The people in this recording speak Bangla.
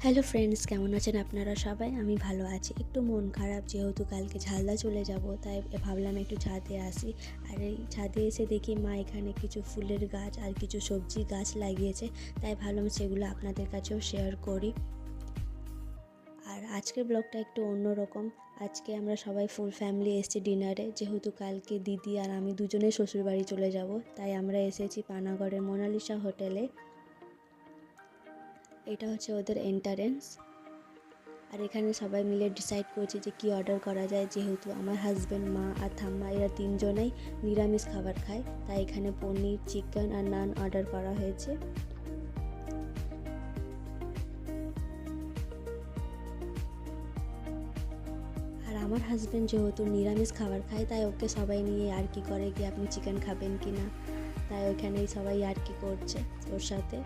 হ্যালো ফ্রেন্ডস, কেমন আছেন আপনারা সবাই? আমি ভালো আছি। একটু মন খারাপ, যেহেতু কালকে ঝালদা চলে যাব, তাই ভাবলাম একটু ছাদে আসি। আর এই ছাদে এসে দেখি মা এখানে কিছু ফুলের গাছ আর কিছু সবজি গাছ লাগিয়েছে, তাই ভাবলাম সেগুলো আপনাদের কাছেও শেয়ার করি। আর আজকের ব্লগটা একটু অন্যরকম। আজকে আমরা সবাই ফুল ফ্যামিলি এসেছি ডিনারে, যেহেতু কালকে দিদি আর আমি দুজনে শ্বশুরবাড়ি চলে যাব, তাই আমরা এসেছি পানাগড়ের মোনালিসা হোটেলে। এটা হচ্ছে ওদের এন্ট্রান্স। আর এখানে সবাই মিলে ডিসাইড করেছি যে কী অর্ডার করা যায়, যেহেতু আমার হাজব্যান্ড, মা আর ঠাম্মা এরা তিনজনেই নিরামিষ খাবার খায়, তাই এখানে পনির, চিকেন আর নান অর্ডার করা হয়েছে। আর আমার হাজব্যান্ড যেহেতু নিরামিষ খাবার খায়, তাই ওকে সবাই নিয়ে আর কি করে কি আপনি চিকেন খাবেন কি না, তাই ওইখানেই সবাই আর কি করছে ওর সাথে।